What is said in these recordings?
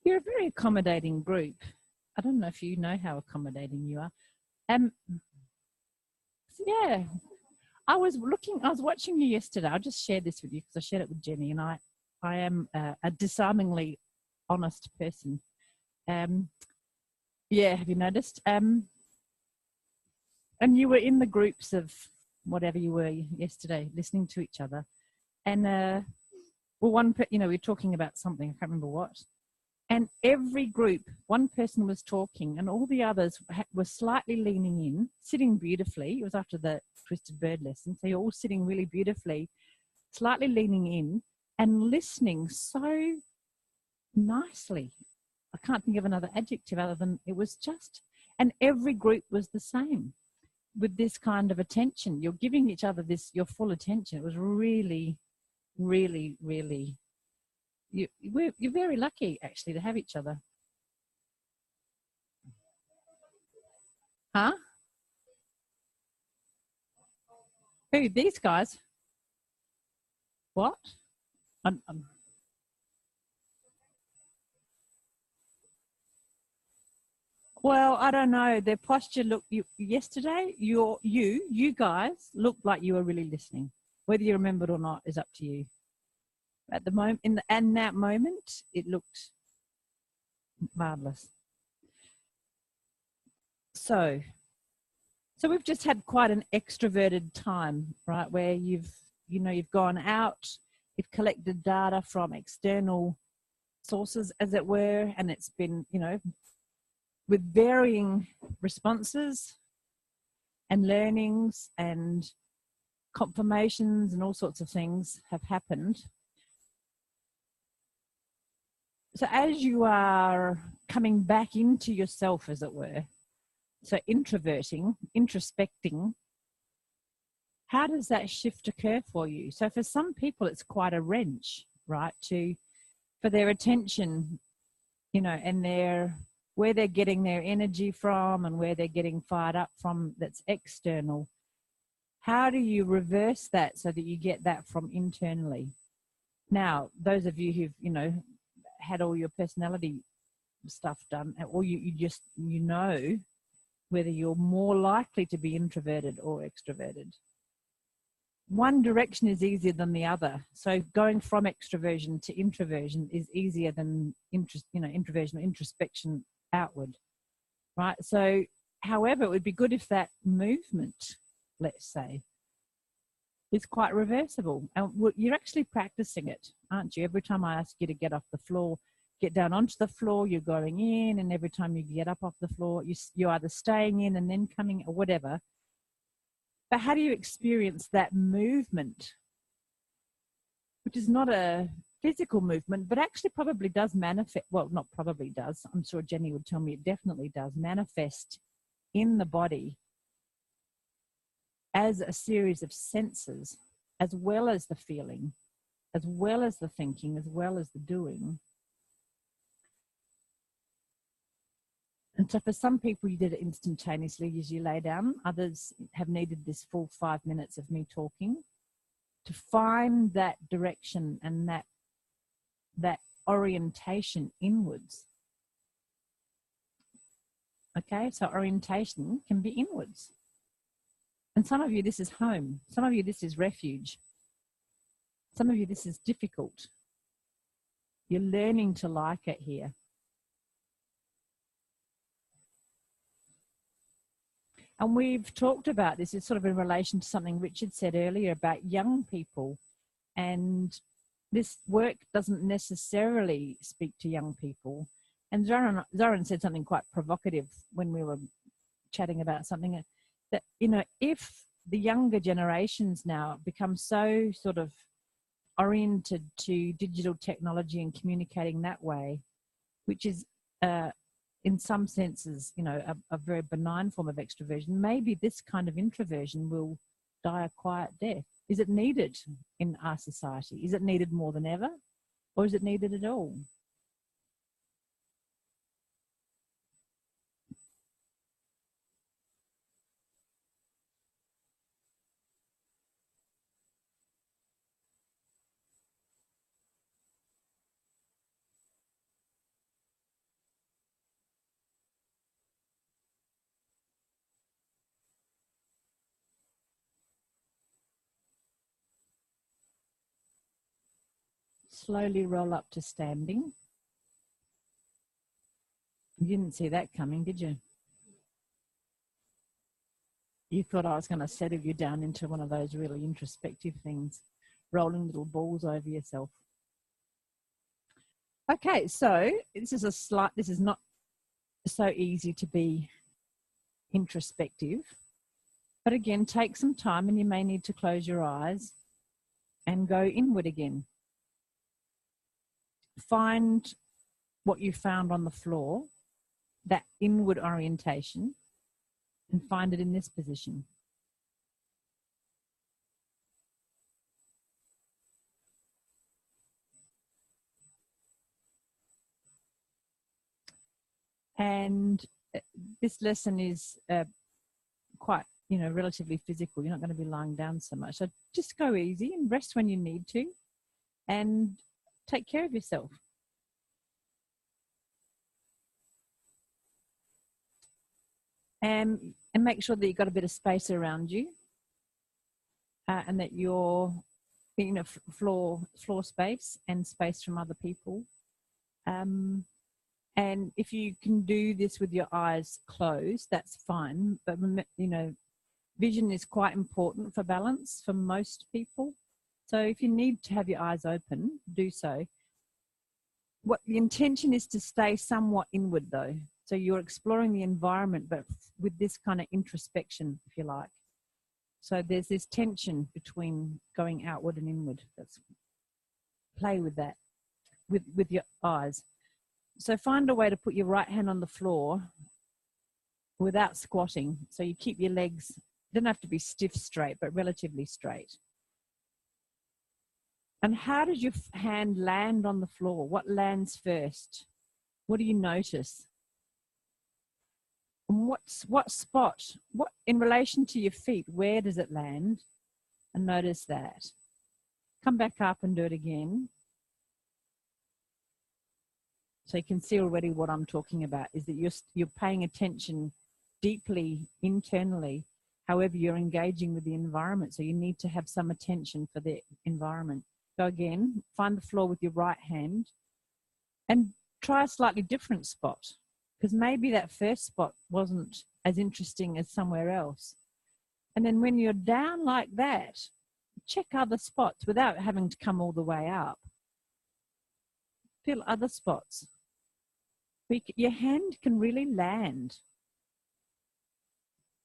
You're a very accommodating group. I don't know if you know how accommodating you are. Yeah, I was watching you yesterday. I'll just share this with you because I shared it with Jenny, and I am a disarmingly honest person. Yeah, have you noticed? And you were in the groups of whatever you were yesterday, listening to each other. And well, we were talking about something, I can't remember what. And every group, one person was talking and all the others were slightly leaning in, sitting beautifully. It was after the Twisted Bird lesson. So you're all sitting really beautifully, slightly leaning in and listening so nicely. I can't think of another adjective other than it was just, and every group was the same with this kind of attention. You're giving each other your full attention. It was really, really, really, you're very lucky actually to have each other. Huh? Who, these guys? What? Well, I don't know. Their posture looked, yesterday, you guys looked like you were really listening. Whether you remembered or not is up to you. At the moment, in that moment, it looked marvelous. So we've just had quite an extroverted time, right? Where you've gone out, you've collected data from external sources, as it were, and it's been, with varying responses and learnings and confirmations and all sorts of things have happened. So as you are coming back into yourself, as it were, so introspecting, how does that shift occur for you? So for some people, it's quite a wrench, right? For their attention, and where they're getting their energy from and where they're getting fired up from that's external. How do you reverse that so that you get that from internally? Now, those of you who've, had all your personality stuff done, or you just, whether you're more likely to be introverted or extroverted. One direction is easier than the other. So going from extroversion to introversion is easier than introversion or introspection outward, right? So, however, it would be good if that movement, let's say, is quite reversible. And you're actually practicing it, aren't you? Every time I ask you to get off the floor, get down onto the floor, you're going in, and every time you get up off the floor, you're either staying in and then coming or whatever. But how do you experience that movement, which is not a physical movement, but actually probably does manifest, well, not probably does, I'm sure Jenny would tell me it definitely does manifest in the body as a series of senses, as well as the feeling, as well as the thinking, as well as the doing. And so for some people, you did it instantaneously as you lay down. Others have needed this full 5 minutes of me talking to find that direction and that orientation inwards. Okay, so orientation can be inwards. And some of you, this is home. Some of you, this is refuge. Some of you, this is difficult. You're learning to like it here. And we've talked about this, it's sort of in relation to something Richard said earlier about young people. And this work doesn't necessarily speak to young people. And Zoran said something quite provocative when we were chatting about something that, if the younger generations now become so sort of oriented to digital technology and communicating that way, which is in some senses, a very benign form of extroversion, maybe this kind of introversion will die a quiet death. Is it needed in our society? Is it needed more than ever? Or is it needed at all? Slowly roll up to standing. You didn't see that coming, did you? You thought I was going to settle you down into one of those really introspective things, rolling little balls over yourself. Okay, so this is not so easy to be introspective. But again, take some time, and you may need to close your eyes and go inward again. Find what you found on the floor, that inward orientation, and find it in this position. And this lesson is quite, relatively physical. You're not going to be lying down so much. So just go easy and rest when you need to, and take care of yourself. And make sure that you've got a bit of space around you, and that you're, floor space and space from other people. And if you can do this with your eyes closed, that's fine. But, vision is quite important for balance for most people. So if you need to have your eyes open, do so. What the intention is to stay somewhat inward, though. So you're exploring the environment, but with this kind of introspection, if you like. So there's this tension between going outward and inward. Let's play with that, with your eyes. So find a way to put your right hand on the floor without squatting. So you keep your legs, don't have to be stiff straight, but relatively straight. And how does your hand land on the floor? What lands first? What do you notice? And what spot, in relation to your feet, where does it land? And notice that. Come back up and do it again. So you can see already what I'm talking about is that you're paying attention deeply internally. However, you're engaging with the environment. So you need to have some attention for the environment. So again, find the floor with your right hand and try a slightly different spot, because maybe that first spot wasn't as interesting as somewhere else. And then when you're down like that, check other spots without having to come all the way up. Feel other spots. Your hand can really land.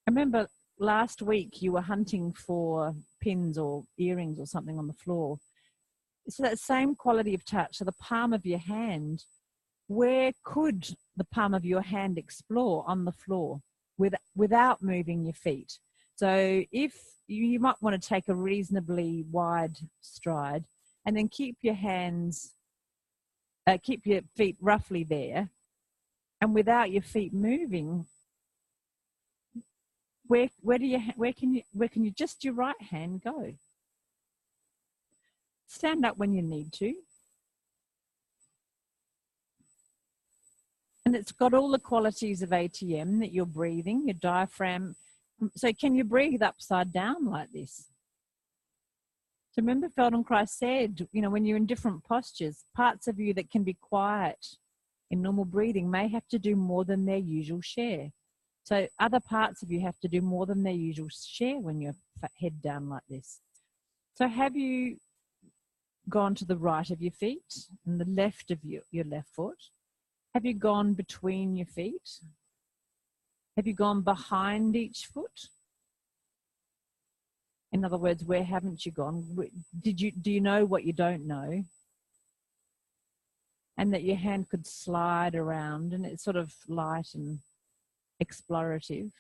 I remember last week you were hunting for pins or earrings or something on the floor. So that same quality of touch, so the palm of your hand, where could the palm of your hand explore on the floor without moving your feet? So if you might want to take a reasonably wide stride and then keep your feet roughly there, and without your feet moving, where can you just your right hand go? Stand up when you need to. And it's got all the qualities of ATM, that you're breathing, your diaphragm. So can you breathe upside down like this? So remember Feldenkrais said, when you're in different postures, parts of you that can be quiet in normal breathing may have to do more than their usual share. So other parts of you have to do more than their usual share when you're head down like this. So have you gone to the right of your feet and the left of your left foot? Have you gone between your feet? Have you gone behind each foot? In other words, where haven't you gone? Do you know what you don't know? And that your hand could slide around, and it's sort of light and explorative.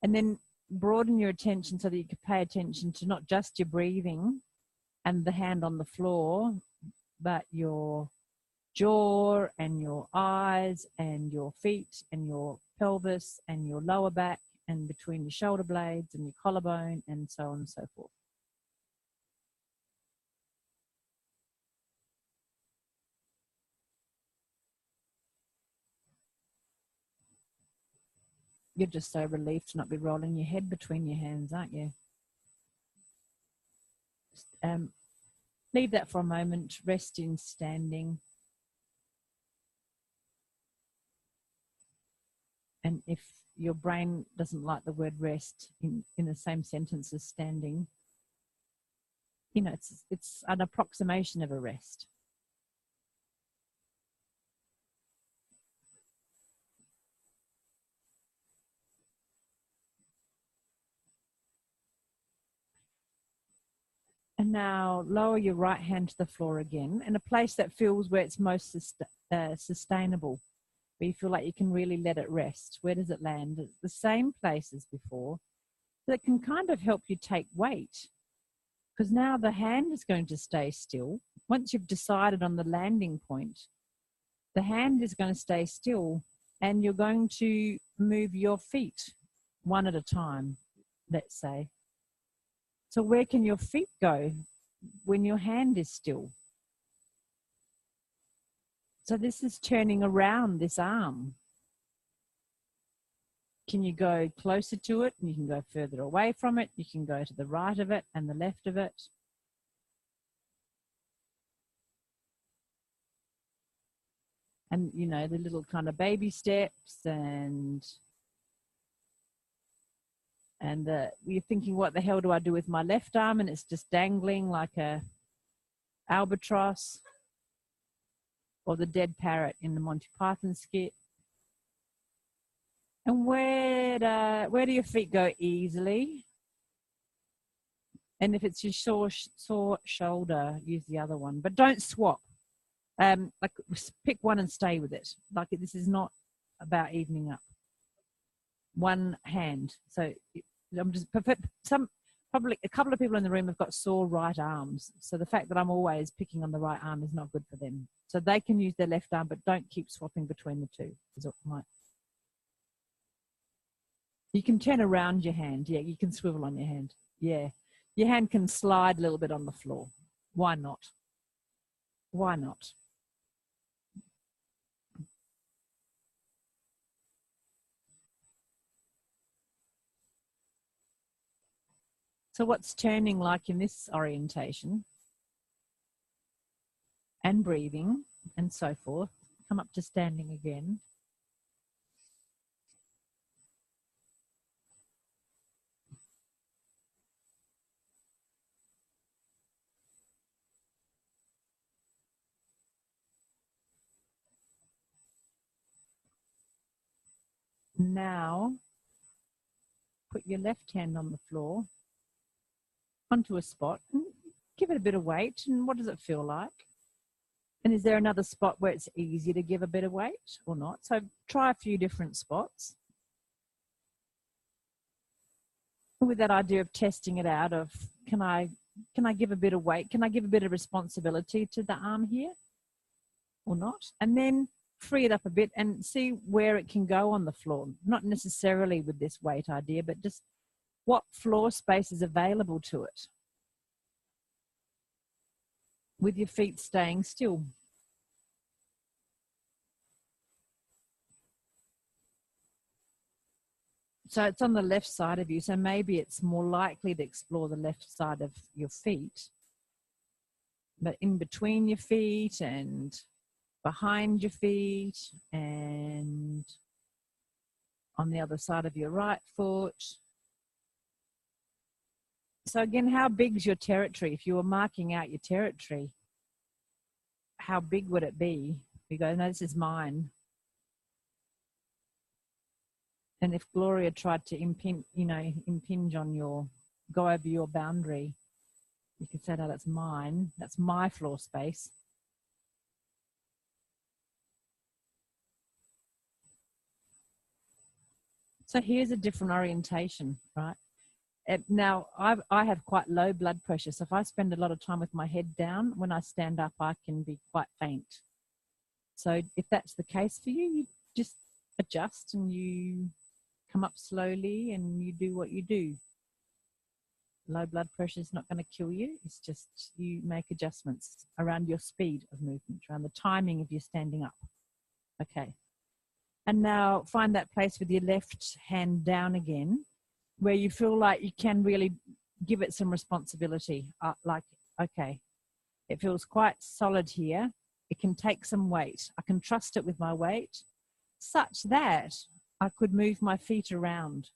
And then broaden your attention so that you could pay attention to not just your breathing and the hand on the floor, but your jaw and your eyes and your feet and your pelvis and your lower back and between your shoulder blades and your collarbone and so on and so forth. You're just so relieved to not be rolling your head between your hands, aren't you? leave that for a moment, rest in standing. And if your brain doesn't like the word rest in the same sentence as standing, you know, it's an approximation of a rest. And now lower your right hand to the floor again, in a place that feels where it's most sustainable, where you feel like you can really let it rest. Where does it land? It's the same place as before. That can kind of help you take weight, because now the hand is going to stay still. Once you've decided on the landing point, the hand is going to stay still, and you're going to move your feet one at a time, let's say. So where can your feet go when your hand is still? So this is turning around this arm. Can you go closer to it? And you can go further away from it. You can go to the right of it and the left of it. And, you know, the little kind of baby steps, and you're thinking, what the hell do I do with my left arm? And it's just dangling like a albatross, or the dead parrot in the Monty Python skit. And where do your feet go easily? And if it's your sore shoulder, use the other one, but don't swap. Like, pick one and stay with it. Like, this is not about evening up. One hand. So I'm just probably a couple of people in the room have got sore right arms. So the fact that I'm always picking on the right arm is not good for them. So they can use their left arm, but don't keep swapping between the two. You can turn around your hand. Yeah, you can swivel on your hand. Yeah. Your hand can slide a little bit on the floor. Why not? Why not? So what's turning like in this orientation? And breathing and so forth. Come up to standing again. Now, put your left hand on the floor, onto a spot, and give it a bit of weight. And what does it feel like? And is there another spot where it's easy to give a bit of weight or not? So try a few different spots. With that idea of testing it out of, can I give a bit of weight? Can I give a bit of responsibility to the arm here or not? And then free it up a bit and see where it can go on the floor. Not necessarily with this weight idea, but just what floor space is available to it, with your feet staying still. So it's on the left side of you, so maybe it's more likely to explore the left side of your feet. But in between your feet and behind your feet and on the other side of your right foot. So again, how big is your territory? If you were marking out your territory, how big would it be? You go, no, this is mine. And if Gloria tried to impinge on your, go over your boundary, you could say, no, that's mine. That's my floor space. So here's a different orientation, right? Now, I have quite low blood pressure. So if I spend a lot of time with my head down, when I stand up, I can be quite faint. So if that's the case for you, you just adjust and you come up slowly and you do what you do. Low blood pressure is not going to kill you. It's just you make adjustments around your speed of movement, around the timing of your standing up. Okay. And now find that place with your left hand down again, where you feel like you can really give it some responsibility. Like, okay, It feels quite solid here. It can take some weight. I can trust it with my weight such that I could move my feet around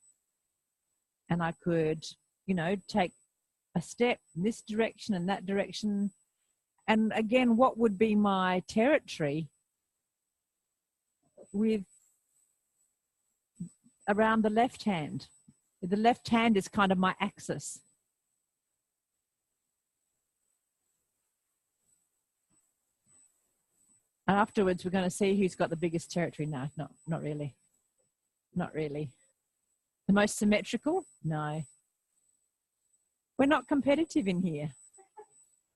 and I could, you know, take a step in this direction and that direction. And again, what would be my territory with around the left hand? The left hand is kind of my axis. And afterwards, we're going to see who's got the biggest territory. No, not really. Not really. The most symmetrical? No. We're not competitive in here.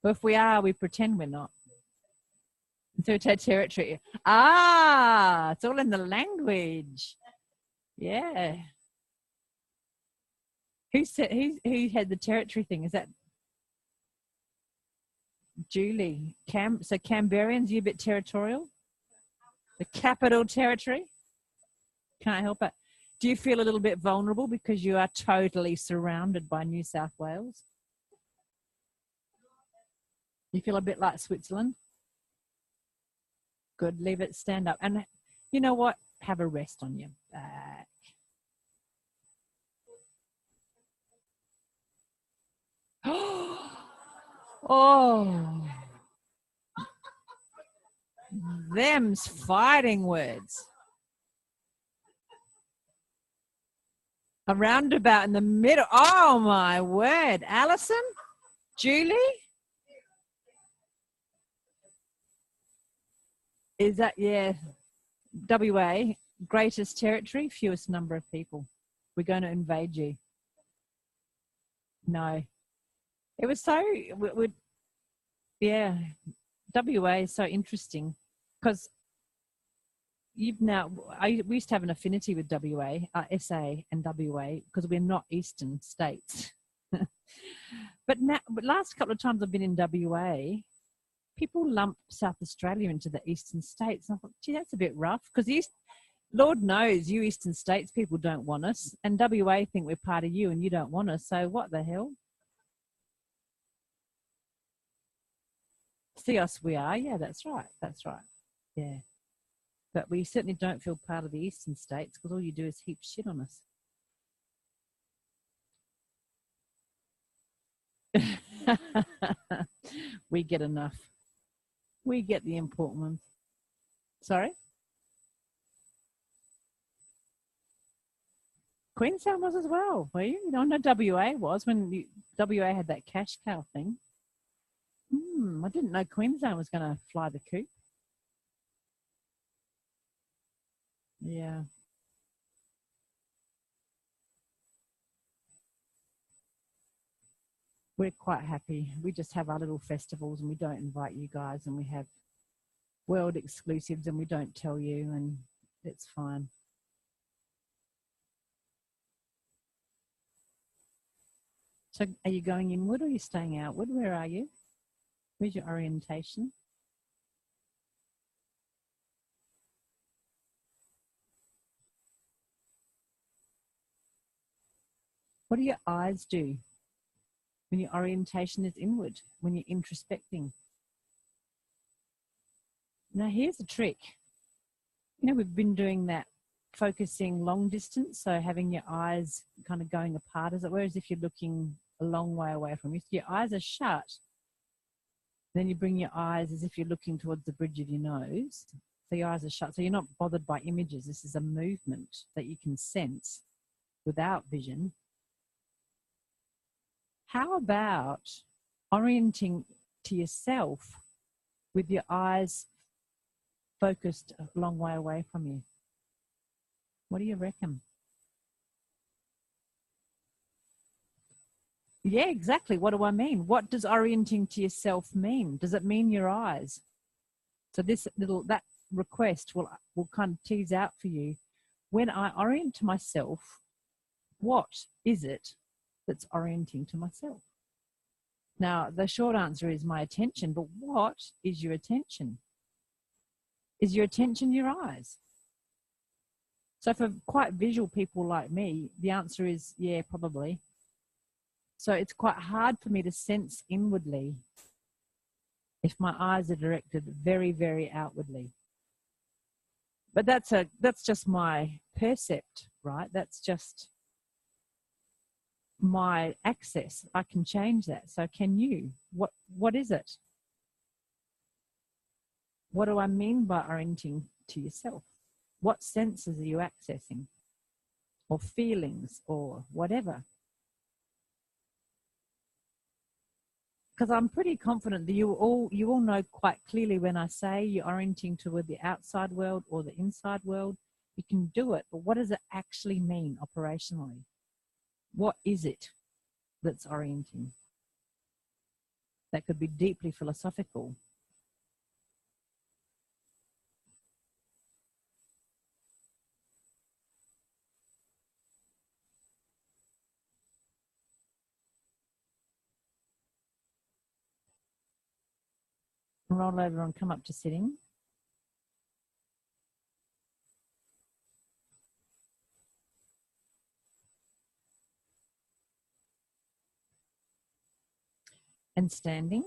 But if we are, we pretend we're not. So it's our territory. Ah, it's all in the language. Yeah. Who had the territory thing? Is that Julie? So Canberrians, you a bit territorial? The capital territory? Can't help it. Do you feel a little bit vulnerable because you are totally surrounded by New South Wales? You feel a bit like Switzerland? Good, leave it, stand up. And you know what? Have a rest on your back. Oh, them's fighting words. A roundabout in the middle. Oh my word. Alison? Julie? Is that, yeah, WA, greatest territory, fewest number of people. We're going to invade you. No. It was so, yeah, WA is so interesting because we used to have an affinity with WA, SA and WA because we're not eastern states. But last couple of times I've been in WA, people lump South Australia into the eastern states. And I thought, gee, that's a bit rough because Lord knows you eastern states people don't want us, and WA think we're part of you and you don't want us. So what the hell? See us, we are. Yeah, that's right. That's right. Yeah. But we certainly don't feel part of the eastern states because all you do is heap shit on us. We get enough. We get the important ones. Sorry? Queensland was as well. Were you? I know WA was when WA had that cash cow thing. I didn't know Queensland was going to fly the coop. Yeah. We're quite happy. We just have our little festivals and we don't invite you guys, and we have world exclusives and we don't tell you, and it's fine. So are you going inward or are you staying outward? Where are you? Where's your orientation? What do your eyes do when your orientation is inward, when you're introspecting? Now here's a trick. You know, we've been doing that focusing long distance, so having your eyes kind of going apart as it were, as if you're looking a long way away from you. So your eyes are shut. Then you bring your eyes as if you're looking towards the bridge of your nose. So your eyes are shut. So you're not bothered by images. This is a movement that you can sense without vision. How about orienting to yourself with your eyes focused a long way away from you? What do you reckon? Yeah, exactly. What do I mean? What does orienting to yourself mean? Does it mean your eyes? So that request will kind of tease out for you. When I orient to myself, what is it that's orienting to myself? Now, the short answer is my attention, but what is your attention? Is your attention your eyes? So for quite visual people like me, the answer is, yeah, probably. So it's quite hard for me to sense inwardly if my eyes are directed very, very outwardly. But that's just my percept, right? That's just my access. I can change that. So can you? What is it? What do I mean by orienting to yourself? What senses are you accessing? Or feelings or whatever? Because I'm pretty confident that you all know quite clearly when I say you're orienting toward the outside world or the inside world. You can do it, but what does it actually mean operationally? What is it that's orienting? That could be deeply philosophical. Roll over and come up to sitting. And standing.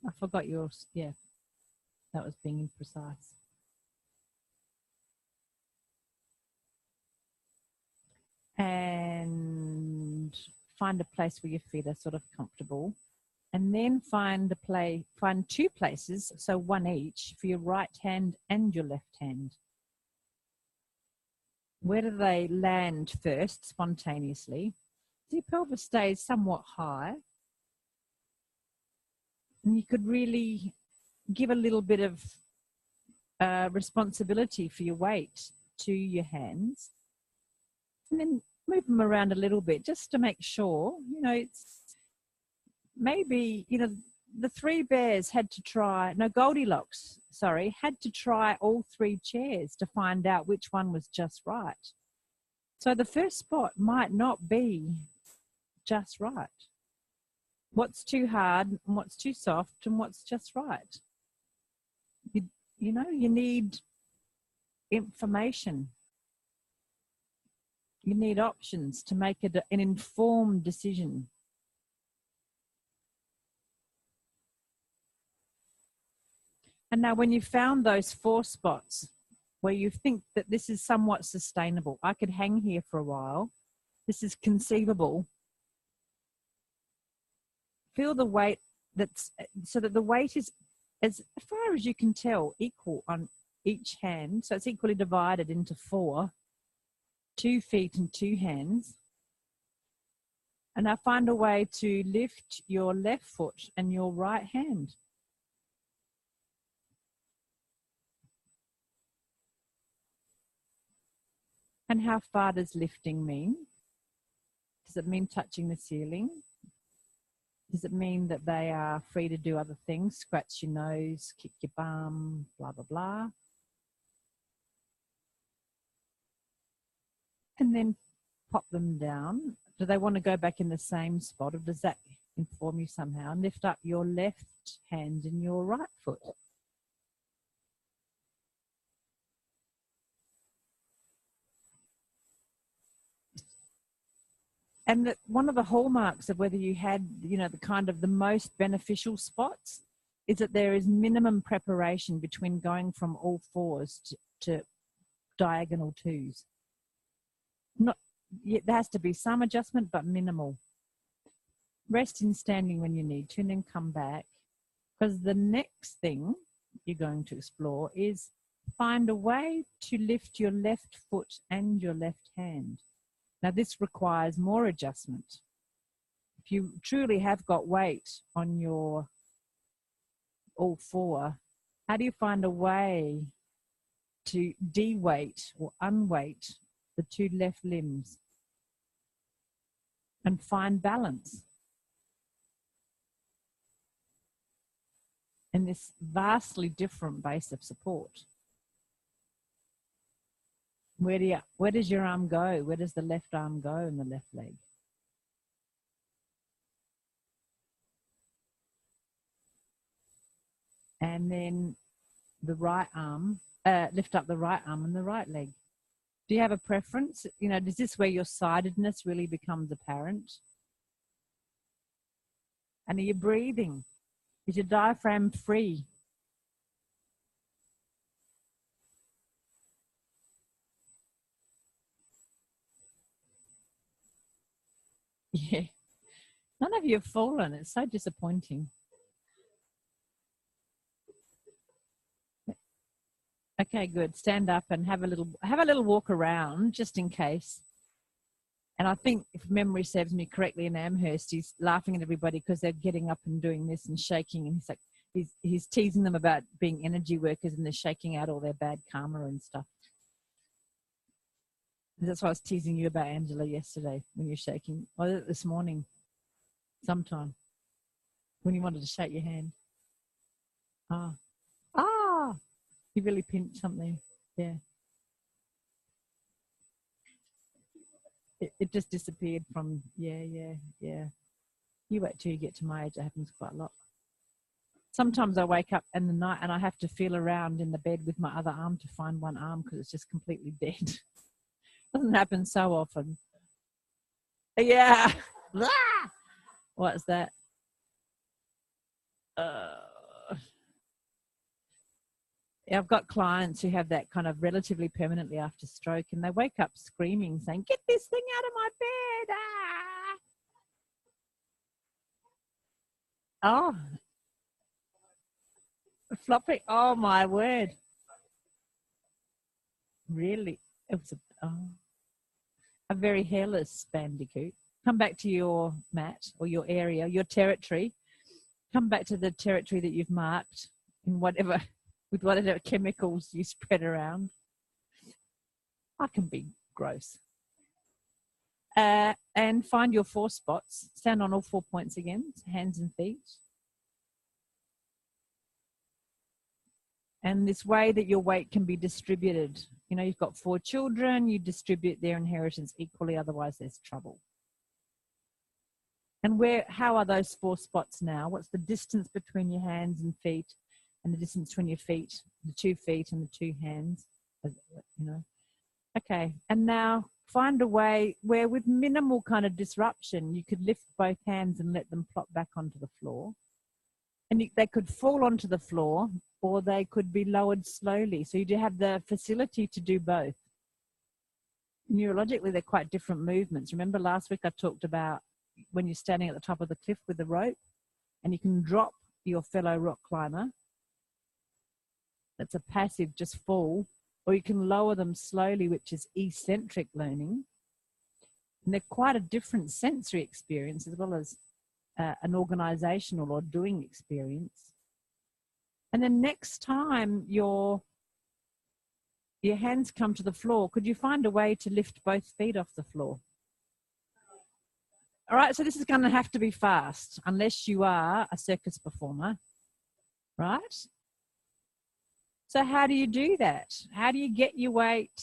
I forgot yours. Yeah, that was being imprecise. And find a place where your feet are sort of comfortable. And then find two places, so one each, for your right hand and your left hand. Where do they land first, spontaneously? So your pelvis stays somewhat high. And you could really give a little bit of responsibility for your weight to your hands. And then move them around a little bit just to make sure, it's maybe, the three bears had to try, no, Goldilocks, sorry, had to try all three chairs to find out which one was just right. So the first spot might not be just right. What's too hard and what's too soft and what's just right. You need information. You need options to make an informed decision. And now when you found those 4 spots where you think that this is somewhat sustainable, I could hang here for a while, this is conceivable, feel the weight so that the weight is, as far as you can tell, equal on each hand. So it's equally divided into 4, 2 feet and 2 hands. And now find a way to lift your left foot and your right hand. And how far does lifting mean? Does it mean touching the ceiling? Does it mean that they are free to do other things? Scratch your nose, kick your bum, blah, blah, blah. And then pop them down. Do they want to go back in the same spot, or does that inform you somehow? And lift up your left hand and your right foot. And one of the hallmarks of whether you had, the most beneficial spots is that there is minimum preparation between going from all 4s to diagonal 2s. There has to be some adjustment, but minimal. Rest in standing when you need to, and then come back. Because the next thing you're going to explore is find a way to lift your left foot and your left hand. Now, this requires more adjustment. If you truly have got weight on your all 4, how do you find a way to de-weight or unweight the 2 left limbs and find balance in this vastly different base of support? Where does your arm go? Where does the left arm go in the left leg? And then the right arm, lift up the right arm and the right leg. Do you have a preference? Is this where your sidedness really becomes apparent? And are you breathing? Is your diaphragm free? Yeah. None of you have fallen. It's so disappointing. Okay, good. Stand up and have a little walk around just in case. And I think, if memory serves me correctly, in Amherst, he's laughing at everybody because they're getting up and doing this and shaking. And he's like, he's teasing them about being energy workers, and they're shaking out all their bad karma and stuff. And that's why I was teasing you about Angela yesterday when you're shaking. Or this morning, sometime, when you wanted to shake your hand. You really pinched something. Yeah. It just disappeared from, yeah. You wait till you get to my age. It happens quite a lot. Sometimes I wake up in the night and I have to feel around in the bed with my other arm to find one arm because it's just completely dead. Doesn't happen so often. Yeah. What's that? I've got clients who have that kind of relatively permanently after stroke, and they wake up screaming, saying, "Get this thing out of my bed!" Oh, floppy! Oh my word! Really? It was a very hairless bandicoot. Come back to your mat or your area, your territory. Come back to the territory that you've marked in whatever. With whatever chemicals you spread around. I can be gross. And find your 4 spots. Stand on all 4 points again, hands and feet. And this way that your weight can be distributed. You know, you've got 4 children, you distribute their inheritance equally, otherwise there's trouble. And how are those 4 spots now? What's the distance between your hands and feet? And the distance between your feet, the 2 feet and the 2 hands, you know. Okay, and now find a way where with minimal kind of disruption, you could lift both hands and let them plop back onto the floor. And they could fall onto the floor or they could be lowered slowly. So you do have the facility to do both. Neurologically, they're quite different movements. Remember last week I talked about when you're standing at the top of the cliff with the rope and you can drop your fellow rock climber. That's a passive, just fall, or you can lower them slowly, which is eccentric learning. And they're quite a different sensory experience as well as an organizational or doing experience. And then next time your hands come to the floor, could you find a way to lift both feet off the floor? All right, so this is going to have to be fast unless you are a circus performer, right? So how do you do that? How do you get your weight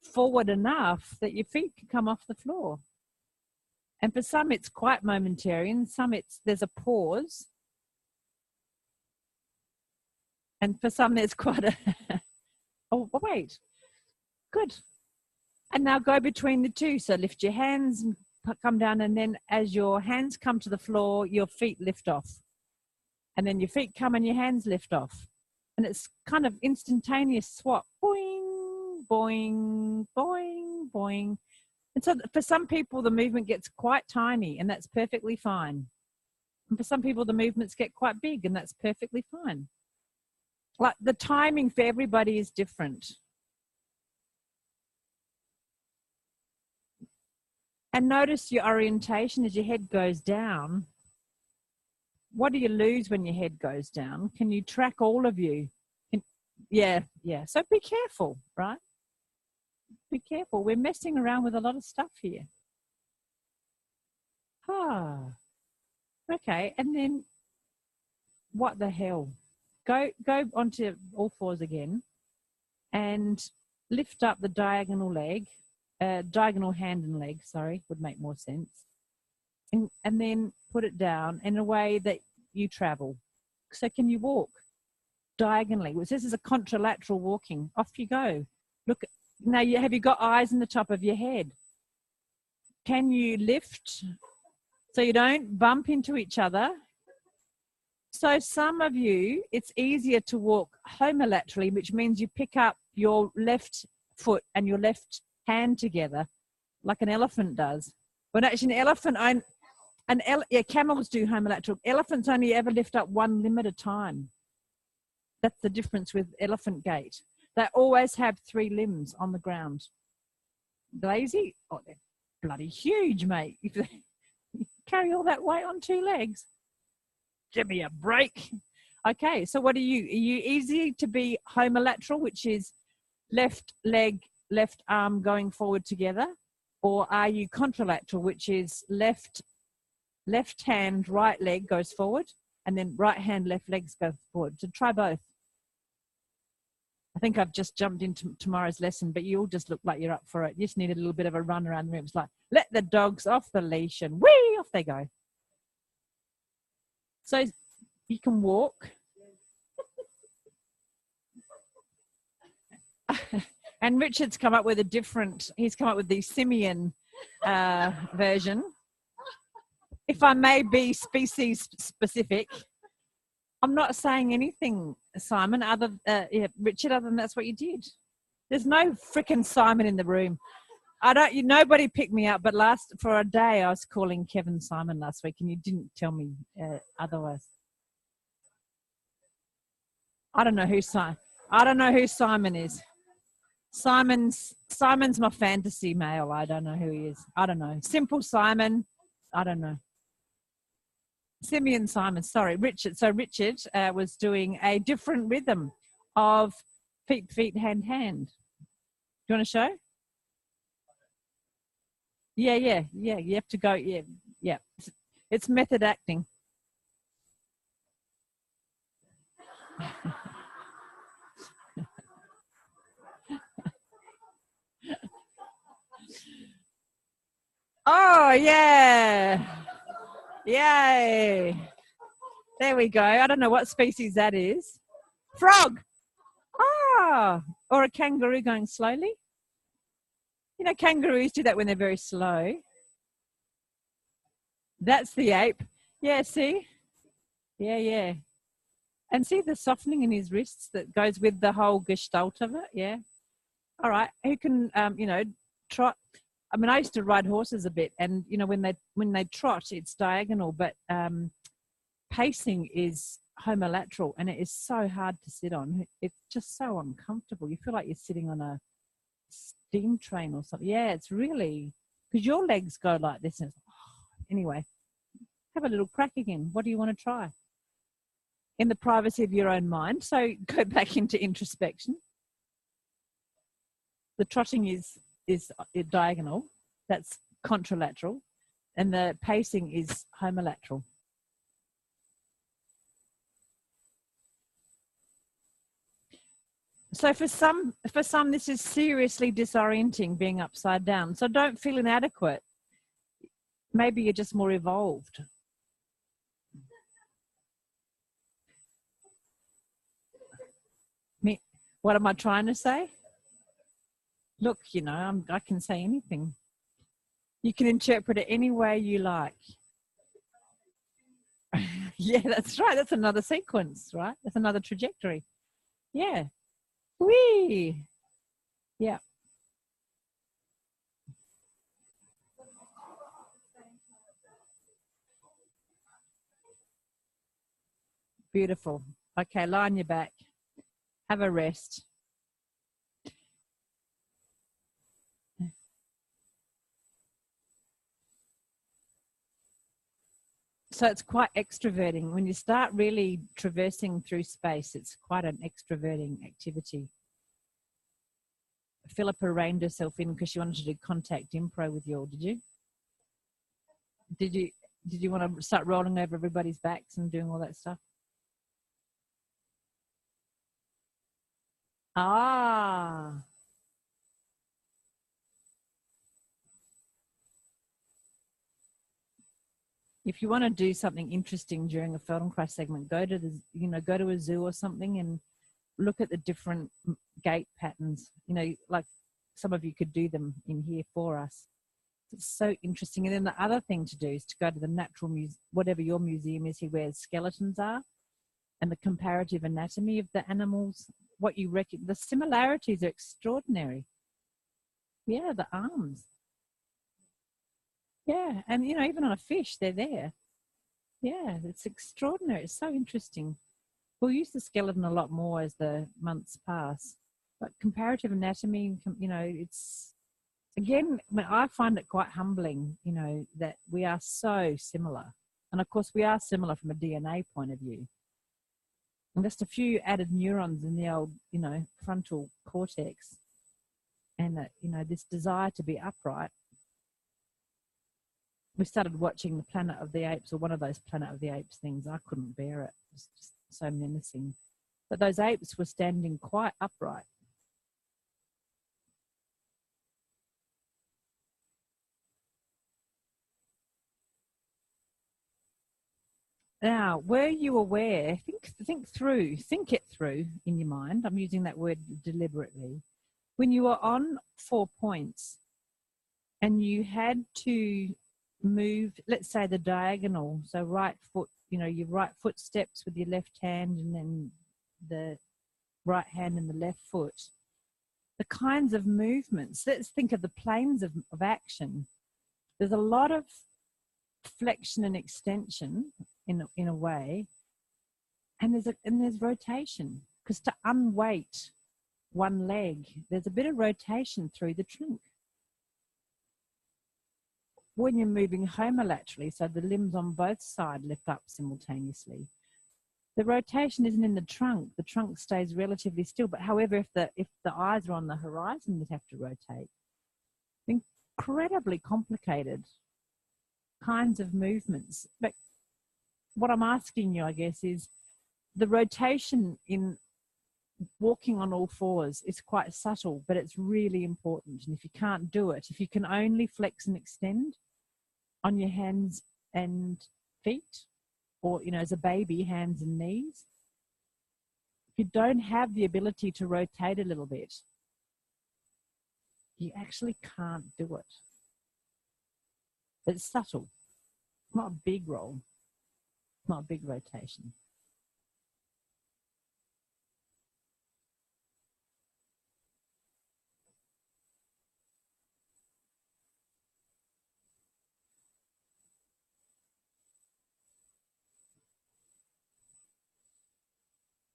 forward enough that your feet can come off the floor? And for some, it's quite momentary, and some there's a pause. And for some, there's quite a, oh, wait, good. And now go between the two. So lift your hands and come down, and then as your hands come to the floor, your feet lift off. And then your feet come and your hands lift off. And it's kind of instantaneous swap. Boing, boing, boing, boing. And so for some people, the movement gets quite tiny, and that's perfectly fine. And for some people, the movements get quite big, and that's perfectly fine. Like the timing for everybody is different. And notice your orientation as your head goes down. What do you lose when your head goes down? Can you track all of you? Yeah. So be careful, right? Be careful. We're messing around with a lot of stuff here. Okay, and then what the hell? Go onto all fours again and lift up the diagonal leg, diagonal hand and leg, sorry, would make more sense. And then put it down in a way that you travel. So can you walk diagonally? Which this is a contralateral walking. Off you go. Look, now have you got eyes in the top of your head? Can you lift so you don't bump into each other? So some of you, it's easier to walk homolaterally, which means you pick up your left foot and your left hand together like an elephant does. But actually an elephant, camels do homolateral. Elephants only ever lift up one limb at a time. That's the difference with elephant gait. They always have 3 limbs on the ground. Lazy? Oh, they're bloody huge, mate. If they carry all that weight on 2 legs. Give me a break. Okay, so what are you? Are you easy to be homolateral, which is left leg, left arm going forward together? Or are you contralateral, which is left hand, right leg goes forward, and then right hand, left legs go forward? So try both. I think I've just jumped into tomorrow's lesson, but you all just look like you're up for it. You just need a little bit of a run around the room. It's like, let the dogs off the leash and whee, off they go. So you can walk. And Richard's come up with he's come up with the simian version. If I may be species specific, I'm not saying anything, Simon, Richard, other than that's what you did. There's no frickin' Simon in the room. Nobody picked me up, but for a day I was calling Kevin Simon last week and you didn't tell me otherwise. I don't know who Simon is. Simon's my fantasy male. I don't know who he is. I don't know. Simple Simon. I don't know. Simeon Simon. Sorry, Richard. So Richard was doing a different rhythm of feet, hand. Do you want to show? Yeah. You have to go. Yeah. It's method acting. Oh, yeah. Yay. There we go. I don't know what species that is. Frog. Ah, or a kangaroo going slowly. You know, kangaroos do that when they're very slow. That's the ape. Yeah, see? Yeah. And see the softening in his wrists that goes with the whole gestalt of it? Yeah. All right. Who can, trot? I mean, I used to ride horses a bit, and when they trot, it's diagonal, but pacing is homolateral, and it is so hard to sit on. It's just so uncomfortable. You feel like you're sitting on a steam train or something. Yeah, it's really, because your legs go like this. And anyway, have a little crack again. What do you want to try? In the privacy of your own mind. So go back into introspection. The trotting is diagonal, that's contralateral, and the pacing is homolateral. So for some this is seriously disorienting, being upside down. So don't feel inadequate. Maybe you're just more evolved. What am I trying to say? Look, I can say anything. You can interpret it any way you like. Yeah, that's right. That's another sequence, right? That's another trajectory. Yeah. Whee! Yeah. Beautiful. Okay, lie on your back. Have a rest. So it's quite extroverting. When you start really traversing through space, it's quite an extroverting activity. Philippa reined herself in because she wanted to do contact impro with you all, did you? Did you want to start rolling over everybody's backs and doing all that stuff? Ah. If you want to do something interesting during a Feldenkrais segment, go to a zoo or something and look at the different gait patterns. Like some of you could do them in here for us. It's so interesting. And then the other thing to do is to go to the natural museum, whatever your museum is here, where skeletons are. and the comparative anatomy of the animals, what you reckon, the similarities are extraordinary. Yeah, the arms. Yeah, and you know, even on a fish, they're there. Yeah, it's extraordinary. It's so interesting. We'll use the skeleton a lot more as the months pass. But comparative anatomy, you know, it's, again, I find it quite humbling, you know, that we are so similar. And of course, we are similar from a DNA point of view. And just a few added neurons in the old, you know, frontal cortex. And, you know, this desire to be upright. We started watching the Planet of the Apes, or one of those Planet of the Apes things. I couldn't bear it. It was just so menacing. But those apes were standing quite upright. Now, were you aware, think it through in your mind. I'm using that word deliberately. When you were on 4 points and you had to move, let's say the diagonal, so right foot, you know, your right foot steps with your left hand and then the right hand and the left foot, the kinds of movements, let's think of the planes of action. There's a lot of flexion and extension in a way, and there's rotation, because to unweight one leg, there's a bit of rotation through the trunk. When you're moving homolaterally, so the limbs on both sides lift up simultaneously, the rotation isn't in the trunk stays relatively still. But however, if the eyes are on the horizon, you'd have to rotate. Incredibly complicated kinds of movements. But what I'm asking you, I guess, is the rotation in walking on all fours is quite subtle, but it's really important. And if you can't do it, if you can only flex and extend on your hands and feet, or, you know, as a baby, hands and knees, if you don't have the ability to rotate a little bit, you actually can't do it. It's subtle. It's not a big roll. It's not a big rotation.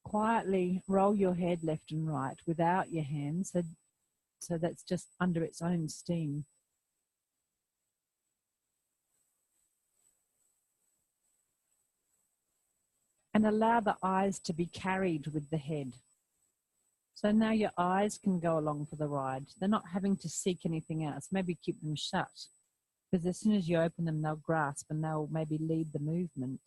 Quietly roll your head left and right without your hands, so that's just under its own steam. And allow the eyes to be carried with the head. So now your eyes can go along for the ride. They're not having to seek anything else. Maybe keep them shut, because as soon as you open them, they'll grasp and they'll maybe lead the movement.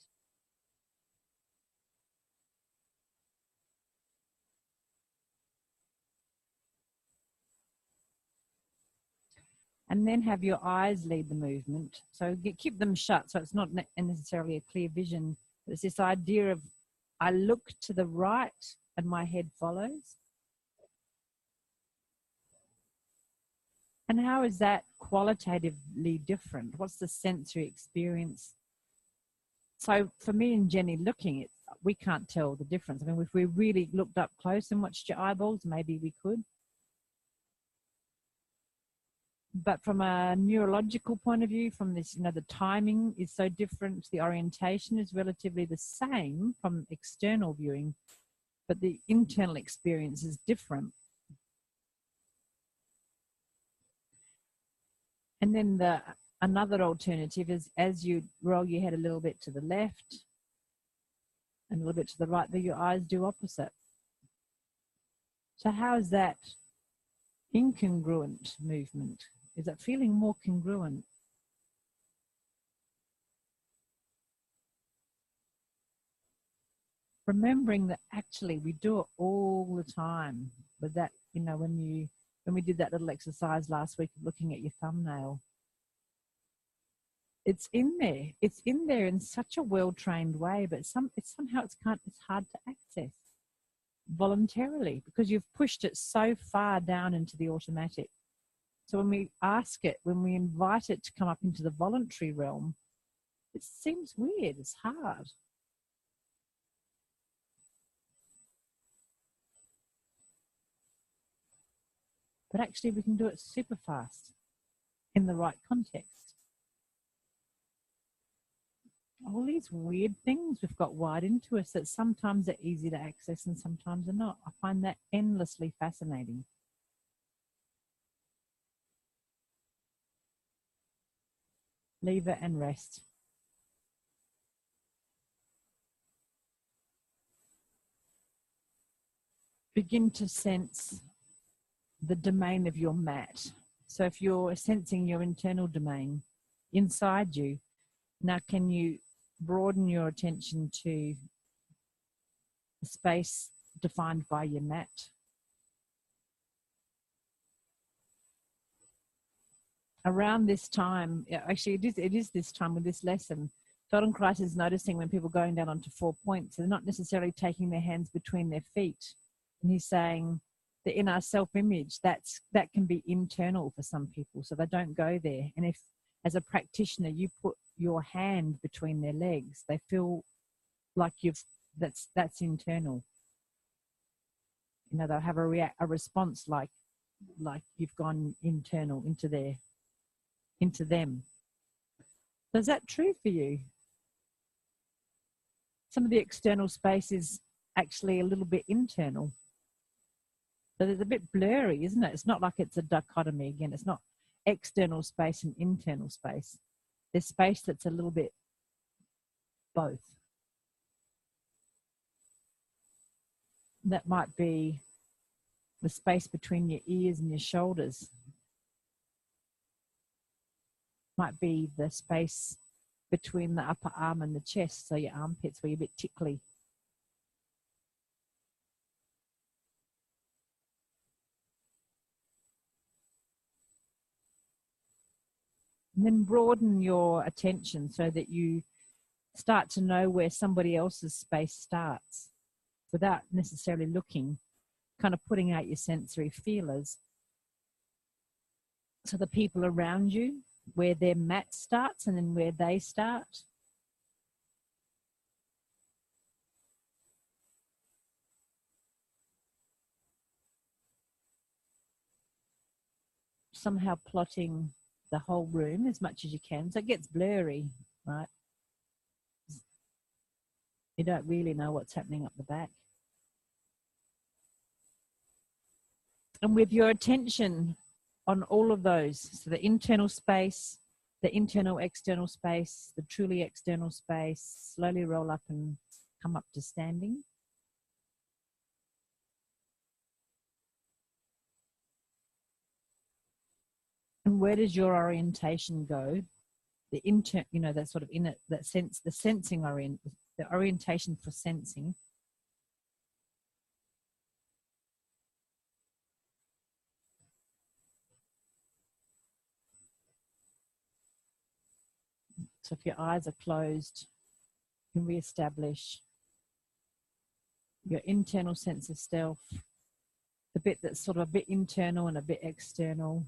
And then have your eyes lead the movement. So keep them shut, so it's not necessarily a clear vision. It's this idea of, I look to the right and my head follows. And how is that qualitatively different? What's the sensory experience? So for me and Jenny looking, we can't tell the difference. I mean, if we really looked up close and watched your eyeballs, maybe we could. But from a neurological point of view, from this, you know, the timing is so different. The orientation is relatively the same from external viewing, but the internal experience is different. And then another alternative is, as you roll your head a little bit to the left and a little bit to the right, that your eyes do opposite. So how is that incongruent movement? Is it feeling more congruent? Remembering that actually we do it all the time. With that, you know, when we did that little exercise last week of looking at your thumbnail, it's in there. It's in there in such a well-trained way, but somehow it's hard to access voluntarily, because you've pushed it so far down into the automatic. So when we ask it, when we invite it to come up into the voluntary realm, it seems weird, it's hard. but actually we can do it super fast in the right context. All these weird things we've got wired into us that sometimes are easy to access and sometimes are not. I find that endlessly fascinating. Leave it and rest. Begin to sense the domain of your mat. So if you're sensing your internal domain inside you, now can you broaden your attention to the space defined by your mat? Around this time, actually it is this time with this lesson, Feldenkrais is noticing when people are going down onto 4 points, they're not necessarily taking their hands between their feet. And he's saying that in our self-image, that can be internal for some people, so they don't go there. And if, as a practitioner, you put your hand between their legs, they feel like that's internal. You know, they'll have a response like you've gone internal into them. So is that true for you? Some of the external space is actually a little bit internal. So there's a bit blurry, isn't it? It's not like it's a dichotomy again. It's not external space and internal space. There's space that's a little bit both. That might be the space between your ears and your shoulders. Might be the space between the upper arm and the chest, so your armpits where you're a bit tickly. And then broaden your attention so that you start to know where somebody else's space starts without necessarily looking, kind of putting out your sensory feelers. So the people around you, where their mat starts and then where they start. Somehow plotting the whole room as much as you can. So it gets blurry, right? You don't really know what's happening up the back. And with your attention on all of those, so the internal space, the internal external space, the truly external space, slowly roll up and come up to standing. And where does your orientation go? The you know, that sort of inner, that sense, the sensing the orientation for sensing. So if your eyes are closed, you can reestablish your internal sense of self, the bit that's sort of a bit internal and a bit external.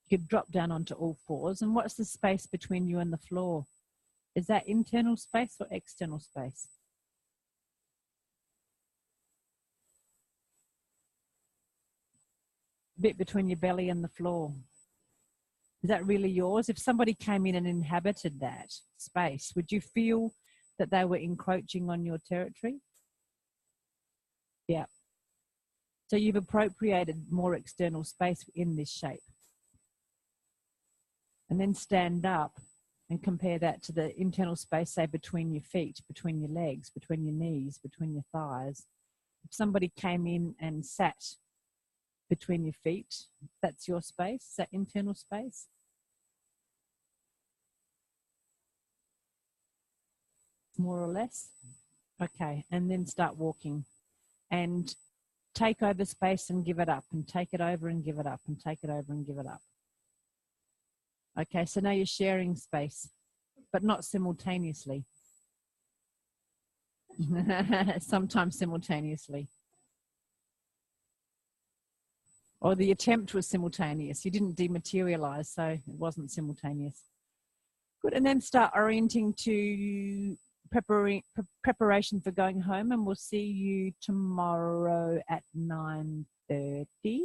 You could drop down onto all fours. And what's the space between you and the floor? Is that internal space or external space? Bit between your belly and the floor. Is that really yours? If somebody came in and inhabited that space, would you feel that they were encroaching on your territory? Yeah. So you've appropriated more external space in this shape. And then stand up and compare that to the internal space, say, between your feet, between your legs, between your knees, between your thighs. If somebody came in and sat between your feet, that's your space, that internal space. More or less. Okay, and then start walking and take over space and give it up, and take it over and give it up, and take it over and give it up. Okay, so now you're sharing space, but not simultaneously. Sometimes simultaneously. Or the attempt was simultaneous. You didn't dematerialize, so it wasn't simultaneous. Good. And then start orienting to preparation for going home, and we'll see you tomorrow at 9:30.